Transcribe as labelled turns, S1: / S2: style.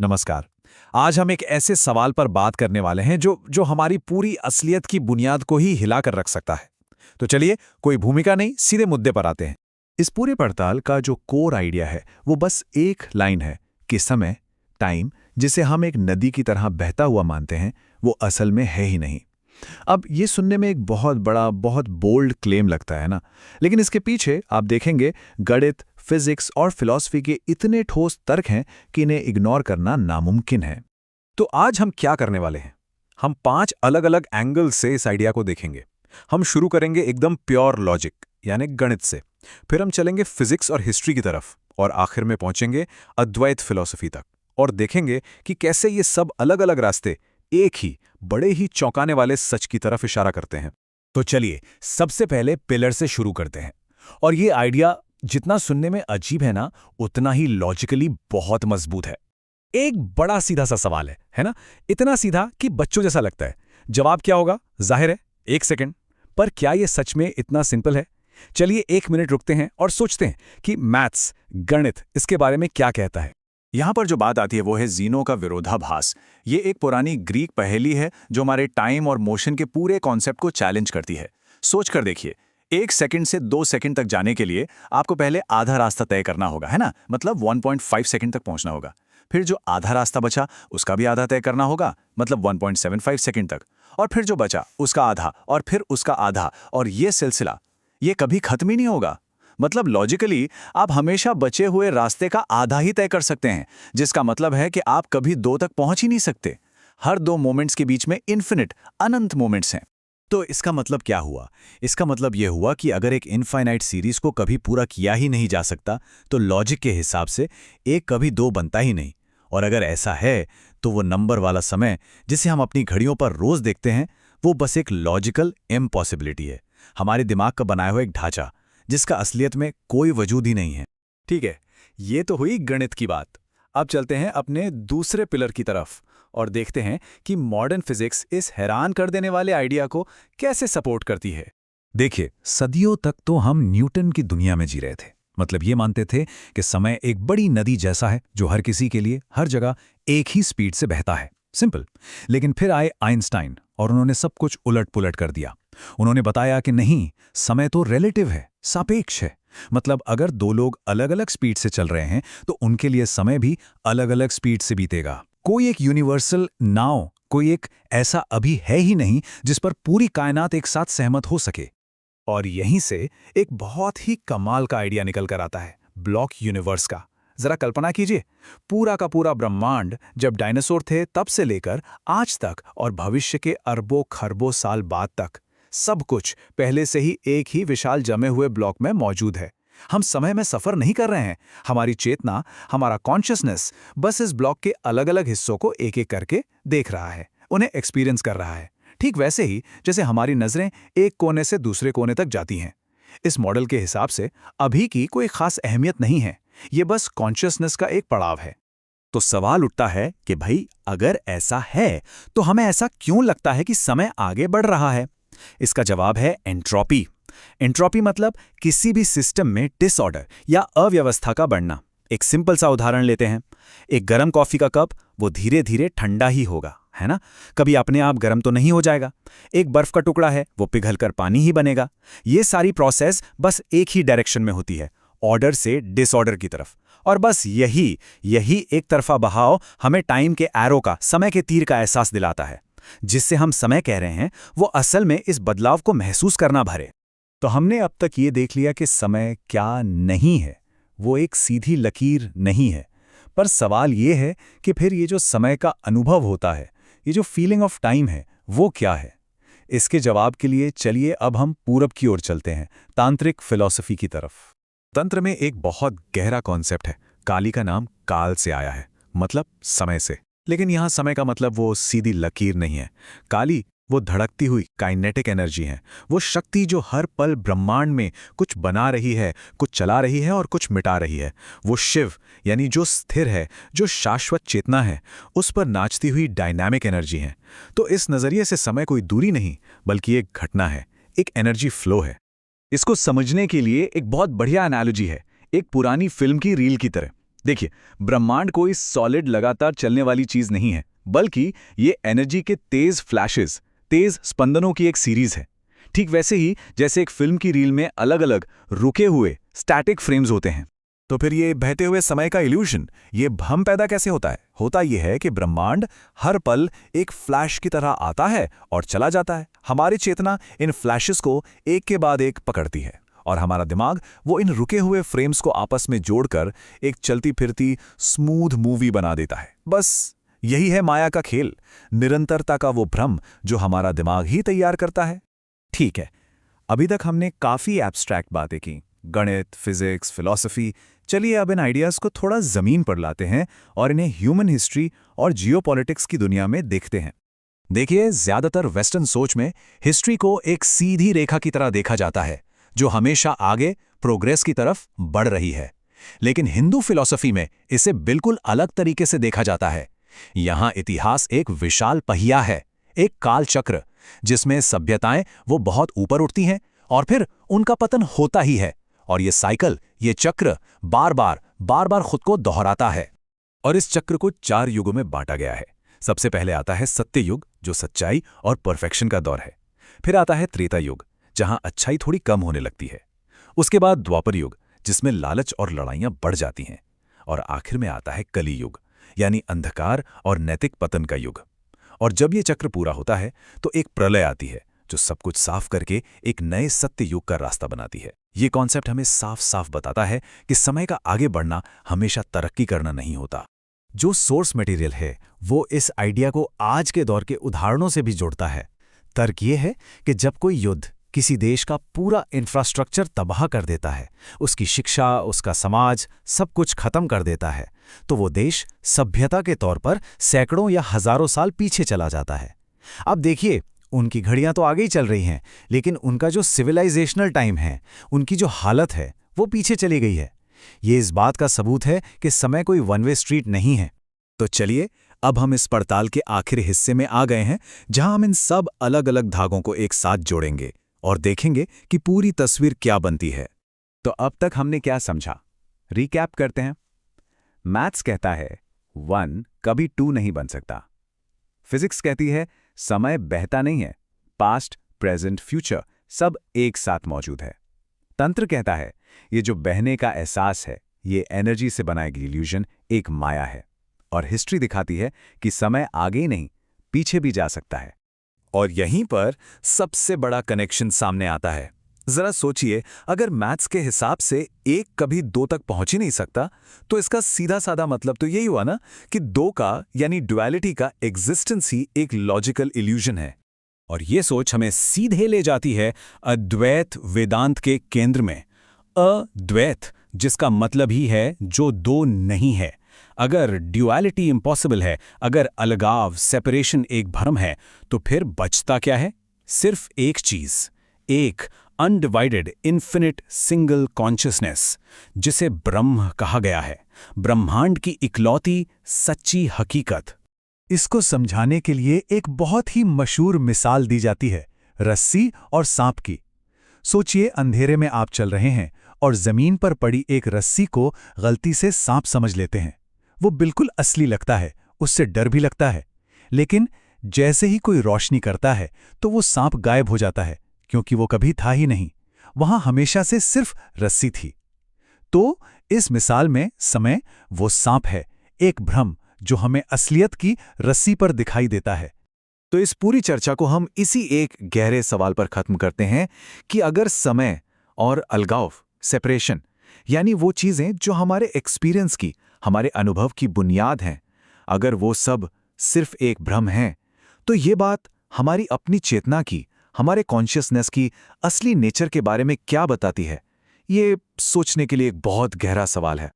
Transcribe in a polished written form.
S1: नमस्कार। आज हम एक ऐसे सवाल पर बात करने वाले हैं जो हमारी पूरी असलियत की बुनियाद को ही हिला कर रख सकता है। तो चलिए, कोई भूमिका नहीं, सीधे मुद्दे पर आते हैं। इस पूरी पड़ताल का जो कोर आइडिया है वो बस एक लाइन है कि समय, टाइम, जिसे हम एक नदी की तरह बहता हुआ मानते हैं, वो असल में है ही नहीं। अब ये सुनने में एक बहुत बड़ा, बहुत बोल्ड क्लेम लगता है ना, लेकिन इसके पीछे आप देखेंगे गणित, फिजिक्स और फिलॉसफी के इतने ठोस तर्क हैं कि इन्हें इग्नोर करना नामुमकिन है। तो आज हम क्या करने वाले हैं? हम 5 अलग-अलग एंगल से इस आइडिया को देखेंगे। हम शुरू करेंगे एकदम प्योर लॉजिक, यानी गणित से। फिर हम चलेंगे फिजिक्स और हिस्ट्री की तरफ, और आखिर में पहुंचेंगे अद्वैत फिलॉसफी तक, और देखेंगे कि कैसे ये सब अलग-अलग रास्ते एक ही बड़े ही चौंकाने वाले सच की तरफ इशारा करते हैं। तो चलिए, सबसे पहले पिलर से शुरू करते हैं। और ये आइडिया जितना सुनने में अजीब है ना, उतना ही लॉजिकली बहुत मजबूत है। एक बड़ा सीधा सा सवाल है ना? इतना सीधा कि बच्चों जैसा लगता है। जवाब क्या होगा? जाहिर है, 1 सेकंड। पर क्या ये सच में इतना सिंपल है? चलिए 1 मिनट रुकते हैं और सोचते हैं कि मैथ्स, गणित, इसके बारे में क्या कहता है। यहां पर जो बात आती है वो है ज़ीनो का विरोधाभास। ये एक पुरानी ग्रीक पहेली है जो हमारे टाइम और मोशन के पूरे कॉन्सेप्ट को चैलेंज करती है। सोच कर देखिए, 1 सेकंड से 2 सेकंड तक जाने के लिए आपको पहले आधा रास्ता तय करना होगा, है ना? मतलब 1.5 सेकंड तक पहुंचना होगा। फिर जो आधा रास्ता बचा उसका भी आधा तय करना होगा, मतलब 1.75 सेकंड तक। और फिर जो बचा उसका आधा, और फिर उसका आधा, और ये सिलसिला ये कभी खत्म ही नहीं होगा। मतलब लॉजिकली आप हमेशा बचे हुए रास्ते का आधा ही तय कर सकते हैं, जिसका मतलब है कि आप कभी 2 तक पहुंच ही नहीं सकते। हर 2 मोमेंट्स के बीच में इन्फिनिट, अनंत मोमेंट्स हैं। तो इसका मतलब क्या हुआ? इसका मतलब यह हुआ कि अगर एक इनफाइनाइट सीरीज को कभी पूरा किया ही नहीं जा सकता, तो लॉजिक के हिसाब से 1 कभी 2 बनता ही नहीं। और अगर ऐसा है, तो वो नंबर वाला समय जिसे हम अपनी घड़ियों पर रोज देखते हैं, वो बस एक लॉजिकल इम्पॉसिबिलिटी है, हमारे दिमाग का बनाया हुआ एक ढांचा, जिसका असलियत में कोई वजूद ही नहीं है। ठीक है, ये तो हुई गणित की बात। अब चलते हैं अपने दूसरे पिलर की तरफ और देखते हैं कि मॉडर्न फिजिक्स इस हैरान कर देने वाले आइडिया को कैसे सपोर्ट करती है। देखिए, सदियों तक तो हम न्यूटन की दुनिया में जी रहे थे। मतलब ये मानते थे कि समय एक बड़ी नदी जैसा है जो हर किसी के लिए हर जगह एक ही स्पीड से बहता है। सिंपल। लेकिन फिर आए आइंस्टाइन और उन्होंने सब कुछ उलट-पुलट कर दिया। उन्होंने बताया कि नहीं, समय तो रिलेटिव है, सापेक्ष है। मतलब अगर 2 लोग अलग-अलग स्पीड से चल रहे हैं तो उनके लिए समय भी अलग-अलग स्पीड से बीतेगा। कोई एक यूनिवर्सल नाउ, कोई एक ऐसा अभी है ही नहीं जिस पर पूरी कायनात एक साथ सहमत हो सके। और यहीं से एक बहुत ही कमाल का आइडिया निकल कर आता है, ब्लॉक यूनिवर्स का। जरा कल्पना कीजिए, पूरा का पूरा ब्रह्मांड जब डायनासोर थे तब से लेकर आज तक और भविष्य के अरबों खरबों साल बाद तक, सब कुछ पहले से ही एक ही विशाल जमे हुए ब्लॉक में मौजूद है। हम समय में सफर नहीं कर रहे हैं। हमारी चेतना, हमारा कॉन्शियसनेस बस इस ब्लॉक के अलग-अलग हिस्सों को एक-एक करके देख रहा है, उन्हें एक्सपीरियंस कर रहा है। ठीक वैसे ही जैसे हमारी नजरें एक कोने से दूसरे कोने तक जाती हैं। इस मॉडल के हिसाब से अभी की कोई खास अहमियत नहीं है, ये बस कॉन्शियसनेस का एक पड़ाव है। तो सवाल उठता है कि भाई, अगर ऐसा है तो हमें ऐसा क्यों लगता है कि समय आगे बढ़ रहा है? इसका जवाब है एंट्रोपी। एंट्रोपी मतलब किसी भी सिस्टम में डिसऑर्डर या अव्यवस्था का बढ़ना। एक सिंपल सा उदाहरण लेते हैं। एक गर्म कॉफी का कप, वो धीरे धीरे ठंडा ही होगा, है ना? कभी अपने आप गर्म तो नहीं हो जाएगा। एक बर्फ का टुकड़ा है, वो पिघलकर पानी ही बनेगा। ये सारी प्रोसेस बस एक ही डायरेक्शन में होती है, ऑर्डर से डिसऑर्डर की तरफ। और बस यही एक तरफा बहाव हमें टाइम के एरो का, समय के तीर का एहसास दिलाता है। जिससे हम समय कह रहे हैं, वो असल में इस बदलाव को महसूस करना भरे। तो हमने अब तक ये देख लिया कि समय क्या नहीं है, वो एक सीधी लकीर नहीं है। पर सवाल ये है कि फिर ये जो समय का अनुभव होता है, ये जो फीलिंग ऑफ टाइम है, वो क्या है? इसके जवाब के लिए चलिए अब हम पूरब की ओर चलते हैं, तांत्रिक फिलॉसफी की तरफ। तंत्र में एक बहुत गहरा कॉन्सेप्ट है। काली का नाम काल से आया है, मतलब समय से। लेकिन यहां समय का मतलब वो सीधी लकीर नहीं है। काली वो धड़कती हुई काइनेटिक एनर्जी है, वो शक्ति जो हर पल ब्रह्मांड में कुछ बना रही है, कुछ चला रही है और कुछ मिटा रही है। वो शिव, यानी जो स्थिर है, जो शाश्वत चेतना है, उस पर नाचती हुई डायनामिक एनर्जी है। तो इस नजरिए से समय कोई दूरी नहीं, बल्कि एक घटना है, एक एनर्जी फ्लो है। इसको समझने के लिए एक बहुत बढ़िया एनालॉजी है, एक पुरानी फिल्म की रील की तरह।
S2: देखिए, ब्रह्मांड कोई सॉलिड लगातार चलने वाली चीज नहीं है, बल्कि ये एनर्जी के तेज फ्लैशेस, तेज स्पंदनों की एक सीरीज है। ठीक वैसे ही जैसे एक फिल्म की रील में अलग-अलग रुके हुए स्टैटिक फ्रेम्स होते हैं।
S1: तो फिर ये बहते हुए समय का इल्यूशन, ये भ्रम पैदा कैसे होता है? होता ये है कि ब्रह्मांड हर पल एक फ्लैश की तरह आता है और चला जाता है। हमारी चेतना इन फ्लैशेस को एक के बाद एक पकड़ती है और हमारा दिमाग वो इन रुके हुए फ्रेम्स को आपस में जोड़कर एक चलती फिरती स्मूथ मूवी बना देता है। बस यही है माया का खेल, निरंतरता का वो भ्रम जो हमारा दिमाग ही तैयार करता है। ठीक है, अभी तक हमने काफी एब्स्ट्रैक्ट बातें की, गणित, फिजिक्स, फिलॉसफी। चलिए अब इन आइडियाज को थोड़ा जमीन पर लाते हैं और इन्हें ह्यूमन हिस्ट्री और जियोपॉलिटिक्स की दुनिया में देखते हैं। देखिए, ज्यादातर वेस्टर्न सोच में हिस्ट्री को एक सीधी रेखा की तरह देखा जाता है जो हमेशा आगे प्रोग्रेस की तरफ बढ़ रही है। लेकिन हिंदू फिलॉसफी में इसे बिल्कुल अलग तरीके से देखा जाता है। यहां इतिहास एक विशाल पहिया है, एक काल चक्र, जिसमें सभ्यताएं वो बहुत ऊपर उठती हैं और फिर उनका पतन होता ही है। और ये साइकिल, ये चक्र बार बार खुद को दोहराता है। और इस चक्र को 4 युगों में बांटा गया है। सबसे पहले आता है सत्य युग, जो सच्चाई और परफेक्शन का दौर है। फिर आता है त्रेता युग, जहां अच्छाई थोड़ी कम होने लगती है। उसके बाद द्वापर युग, जिसमें लालच और लड़ाइयां बढ़ जाती हैं। और आखिर में आता है कली युग, यानी अंधकार और नैतिक पतन का युग। और जब ये चक्र पूरा होता है तो एक प्रलय आती है जो सब कुछ साफ करके एक नए सत्य युग का रास्ता बनाती है। ये कॉन्सेप्ट हमें साफ साफ बताता है कि समय का आगे बढ़ना हमेशा तरक्की करना नहीं होता। जो सोर्स मटेरियल है वो इस आइडिया को आज के दौर के उदाहरणों से भी जोड़ता है। तर्क ये है कि जब कोई युद्ध किसी देश का पूरा इंफ्रास्ट्रक्चर तबाह कर देता है, उसकी शिक्षा, उसका समाज, सब कुछ खत्म कर देता है, तो वो देश सभ्यता के तौर पर सैकड़ों या हजारों साल पीछे चला जाता है। अब देखिए, उनकी घड़ियां तो आगे ही चल रही हैं, लेकिन उनका जो सिविलाइजेशनल टाइम है, उनकी जो हालत है, वो पीछे चली गई है। ये इस बात का सबूत है कि समय कोई वन वे स्ट्रीट नहीं है। तो चलिए, अब हम इस पड़ताल के आखिरी हिस्से में आ गए हैं, जहां हम इन सब अलग अलग धागों को एक साथ जोड़ेंगे और देखेंगे कि पूरी तस्वीर क्या बनती है। तो अब तक हमने क्या समझा, रिकैप करते हैं। मैथ्स कहता है 1 कभी 2 नहीं बन सकता। फिजिक्स कहती है समय बहता नहीं है, पास्ट, प्रेजेंट, फ्यूचर सब एक साथ मौजूद है। तंत्र कहता है ये जो बहने का एहसास है, ये एनर्जी से बनाई गई इल्यूजन एक माया है। और हिस्ट्री दिखाती है कि समय आगे ही नहीं, पीछे भी जा सकता है। और यहीं पर सबसे बड़ा कनेक्शन सामने आता है। जरा सोचिए, अगर मैथ्स के हिसाब से 1 कभी 2 तक पहुंच ही नहीं सकता, तो इसका सीधा साधा मतलब तो यही हुआ ना कि 2 का यानी ड्युअलिटी का एग्जिस्टेंस ही एक लॉजिकल इल्यूजन है। और ये सोच हमें सीधे ले जाती है अद्वैत वेदांत के केंद्र में। अद्वैत, जिसका मतलब ही है जो 2 नहीं है। अगर ड्युअलिटी इम्पॉसिबल है, अगर अलगाव, सेपरेशन एक भ्रम है, तो फिर बचता क्या है? सिर्फ एक चीज, एक अनडिवाइडेड इन्फिनिट सिंगल कॉन्शियसनेस, जिसे ब्रह्म कहा गया है, ब्रह्मांड की इकलौती सच्ची हकीकत। इसको समझाने के लिए एक बहुत ही मशहूर मिसाल दी जाती है, रस्सी और सांप की। सोचिए, अंधेरे में आप चल रहे हैं और जमीन पर पड़ी एक रस्सी को गलती से सांप समझ लेते हैं। वो बिल्कुल असली लगता है, उससे डर भी लगता है। लेकिन जैसे ही कोई रोशनी करता है तो वो सांप गायब हो जाता है, क्योंकि वो कभी था ही नहीं, वहां हमेशा से सिर्फ रस्सी थी। तो इस मिसाल में समय वो सांप है, एक भ्रम जो हमें असलियत की रस्सी पर दिखाई देता है। तो इस पूरी चर्चा को हम इसी एक गहरे सवाल पर खत्म करते हैं कि अगर समय और अलगाव, सेपरेशन, यानी वो चीजें जो हमारे एक्सपीरियंस की, हमारे अनुभव की बुनियाद हैं, अगर वो सब सिर्फ एक भ्रम है, तो ये बात हमारी अपनी चेतना की, हमारे कॉन्शियसनेस की असली नेचर के बारे में क्या बताती है? ये सोचने के लिए एक बहुत गहरा सवाल है।